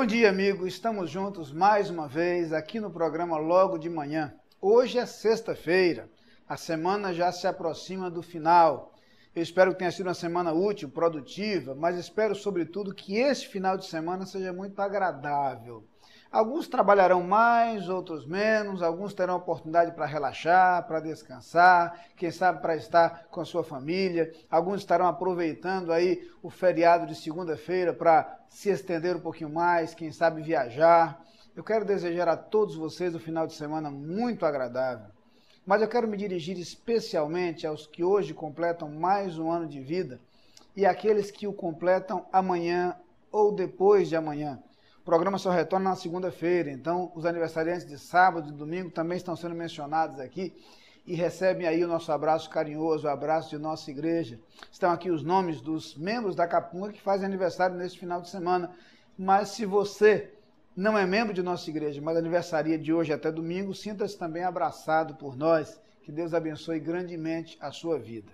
Bom dia, amigo. Estamos juntos mais uma vez aqui no programa Logo de Manhã. Hoje é sexta-feira, a semana já se aproxima do final. Eu espero que tenha sido uma semana útil, produtiva, mas espero, sobretudo, que esse final de semana seja muito agradável. Alguns trabalharão mais, outros menos, alguns terão oportunidade para relaxar, para descansar, quem sabe para estar com a sua família, alguns estarão aproveitando aí o feriado de segunda-feira para se estender um pouquinho mais, quem sabe viajar. Eu quero desejar a todos vocês um final de semana muito agradável, mas eu quero me dirigir especialmente aos que hoje completam mais um ano de vida e àqueles que o completam amanhã ou depois de amanhã. O programa só retorna na segunda-feira, então os aniversariantes de sábado e domingo também estão sendo mencionados aqui e recebem aí o nosso abraço carinhoso, o abraço de nossa igreja. Estão aqui os nomes dos membros da Capunga que fazem aniversário neste final de semana, mas se você não é membro de nossa igreja, mas aniversaria de hoje até domingo, sinta-se também abraçado por nós, que Deus abençoe grandemente a sua vida.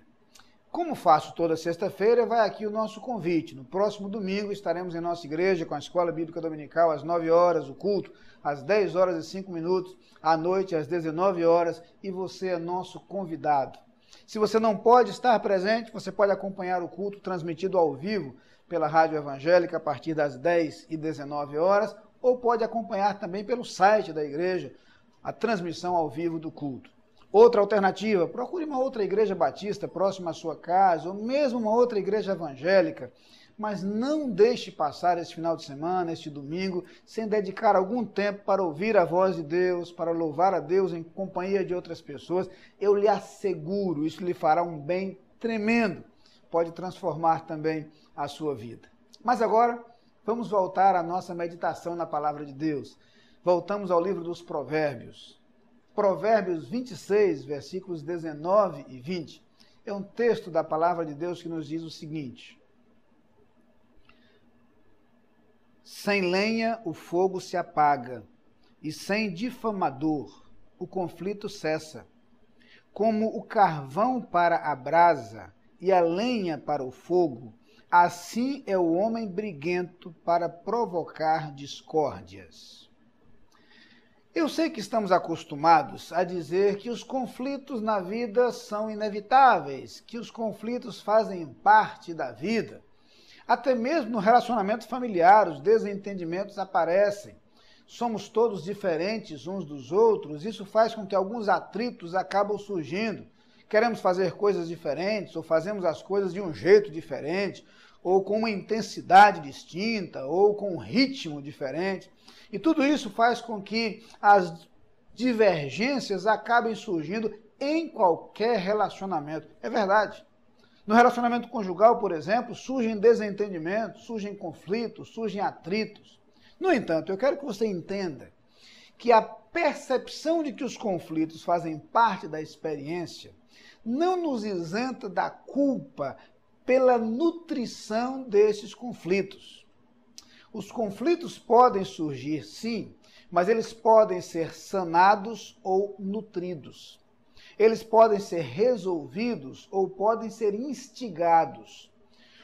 Como faço toda sexta-feira, vai aqui o nosso convite. No próximo domingo estaremos em nossa igreja com a Escola Bíblica Dominical às 9 horas, o culto às 10 horas e 5 minutos, à noite às 19 horas e você é nosso convidado. Se você não pode estar presente, você pode acompanhar o culto transmitido ao vivo pela Rádio Evangélica a partir das 10 e 19 horas ou pode acompanhar também pelo site da igreja a transmissão ao vivo do culto. Outra alternativa, procure uma outra igreja batista próxima à sua casa, ou mesmo uma outra igreja evangélica, mas não deixe passar esse final de semana, este domingo, sem dedicar algum tempo para ouvir a voz de Deus, para louvar a Deus em companhia de outras pessoas. Eu lhe asseguro, isso lhe fará um bem tremendo, pode transformar também a sua vida. Mas agora, vamos voltar à nossa meditação na palavra de Deus. Voltamos ao livro dos Provérbios. Provérbios 26, versículos 19 e 20, é um texto da palavra de Deus que nos diz o seguinte: sem lenha o fogo se apaga, e sem difamador o conflito cessa. Como o carvão para a brasa e a lenha para o fogo, assim é o homem briguento para provocar discórdias. Eu sei que estamos acostumados a dizer que os conflitos na vida são inevitáveis, que os conflitos fazem parte da vida. Até mesmo no relacionamento familiar, os desentendimentos aparecem. Somos todos diferentes uns dos outros, isso faz com que alguns atritos acabam surgindo. Queremos fazer coisas diferentes, ou fazemos as coisas de um jeito diferente, ou com uma intensidade distinta, ou com um ritmo diferente. E tudo isso faz com que as divergências acabem surgindo em qualquer relacionamento. É verdade. No relacionamento conjugal, por exemplo, surgem desentendimentos, surgem conflitos, surgem atritos. No entanto, eu quero que você entenda que a percepção de que os conflitos fazem parte da experiência não nos isenta da culpa pela nutrição desses conflitos. Os conflitos podem surgir, sim, mas eles podem ser sanados ou nutridos. Eles podem ser resolvidos ou podem ser instigados.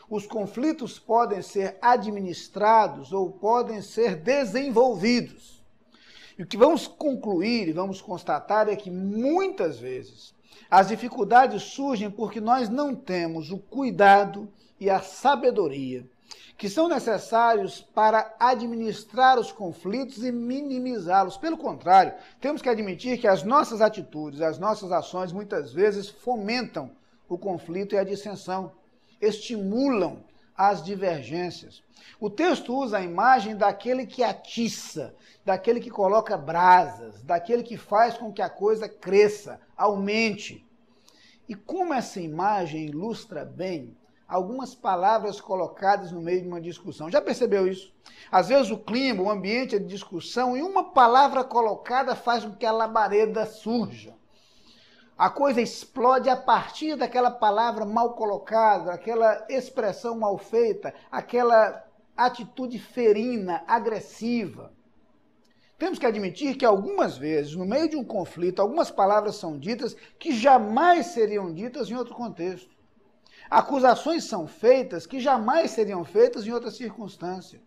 Os conflitos podem ser administrados ou podem ser desenvolvidos. E o que vamos concluir e vamos constatar é que muitas vezes as dificuldades surgem porque nós não temos o cuidado e a sabedoria que são necessários para administrar os conflitos e minimizá-los. Pelo contrário, temos que admitir que as nossas atitudes, as nossas ações, muitas vezes fomentam o conflito e a dissensão, estimulam as divergências. O texto usa a imagem daquele que atiça, daquele que coloca brasas, daquele que faz com que a coisa cresça, aumente. E como essa imagem ilustra bem algumas palavras colocadas no meio de uma discussão. Já percebeu isso? Às vezes o clima, o ambiente é de discussão e uma palavra colocada faz com que a labareda surja. A coisa explode a partir daquela palavra mal colocada, aquela expressão mal feita, aquela atitude ferina, agressiva. Temos que admitir que algumas vezes, no meio de um conflito, algumas palavras são ditas que jamais seriam ditas em outro contexto. Acusações são feitas que jamais seriam feitas em outra circunstância.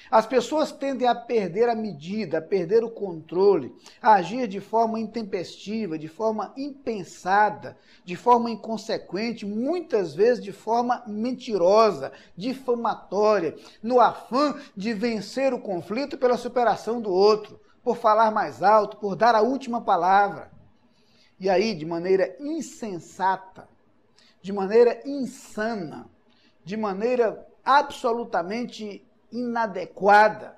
As pessoas tendem a perder a medida, a perder o controle, a agir de forma intempestiva, de forma impensada, de forma inconsequente, muitas vezes de forma mentirosa, difamatória, no afã de vencer o conflito pela superação do outro, por falar mais alto, por dar a última palavra. E aí, de maneira insensata, de maneira insana, de maneira absolutamente inadequada,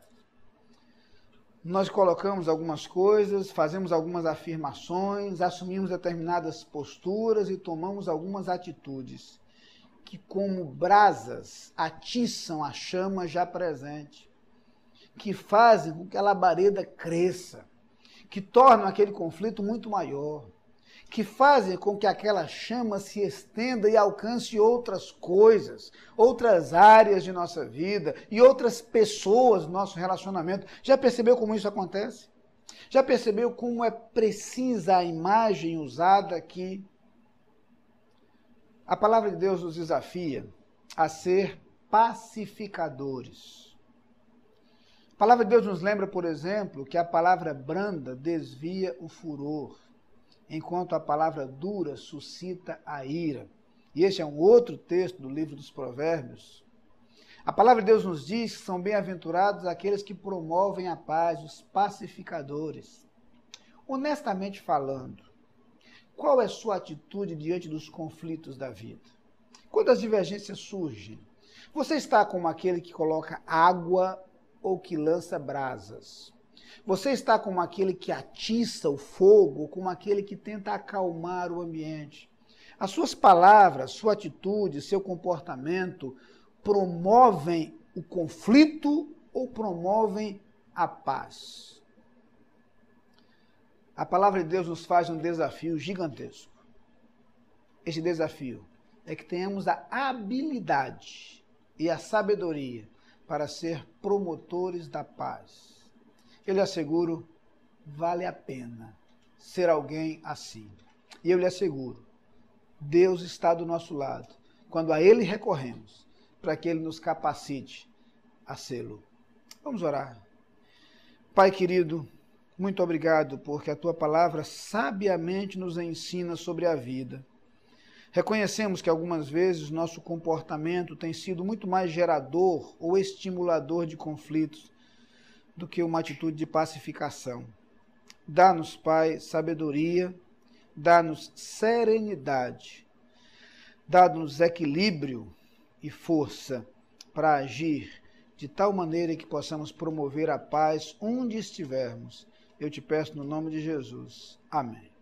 nós colocamos algumas coisas, fazemos algumas afirmações, assumimos determinadas posturas e tomamos algumas atitudes que, como brasas, atiçam a chama já presente, que fazem com que a labareda cresça, que tornam aquele conflito muito maior, que fazem com que aquela chama se estenda e alcance outras coisas, outras áreas de nossa vida e outras pessoas do nosso relacionamento. Já percebeu como isso acontece? Já percebeu como é precisa a imagem usada aqui? A palavra de Deus nos desafia a ser pacificadores. A palavra de Deus nos lembra, por exemplo, que a palavra branda desvia o furor, enquanto a palavra dura suscita a ira. E este é um outro texto do livro dos Provérbios. A palavra de Deus nos diz que são bem-aventurados aqueles que promovem a paz, os pacificadores. Honestamente falando, qual é sua atitude diante dos conflitos da vida? Quando as divergências surgem, você está como aquele que coloca água ou que lança brasas? Você está como aquele que atiça o fogo ou como aquele que tenta acalmar o ambiente? As suas palavras, sua atitude, seu comportamento promovem o conflito ou promovem a paz? A palavra de Deus nos faz um desafio gigantesco. Este desafio é que tenhamos a habilidade e a sabedoria para ser promotores da paz. Eu lhe asseguro, vale a pena ser alguém assim. E eu lhe asseguro, Deus está do nosso lado, quando a Ele recorremos, para que Ele nos capacite a sê-lo. Vamos orar. Pai querido, muito obrigado, porque a Tua palavra sabiamente nos ensina sobre a vida. Reconhecemos que algumas vezes nosso comportamento tem sido muito mais gerador ou estimulador de conflitos do que uma atitude de pacificação. Dá-nos, Pai, sabedoria, dá-nos serenidade, dá-nos equilíbrio e força para agir de tal maneira que possamos promover a paz onde estivermos. Eu te peço no nome de Jesus. Amém.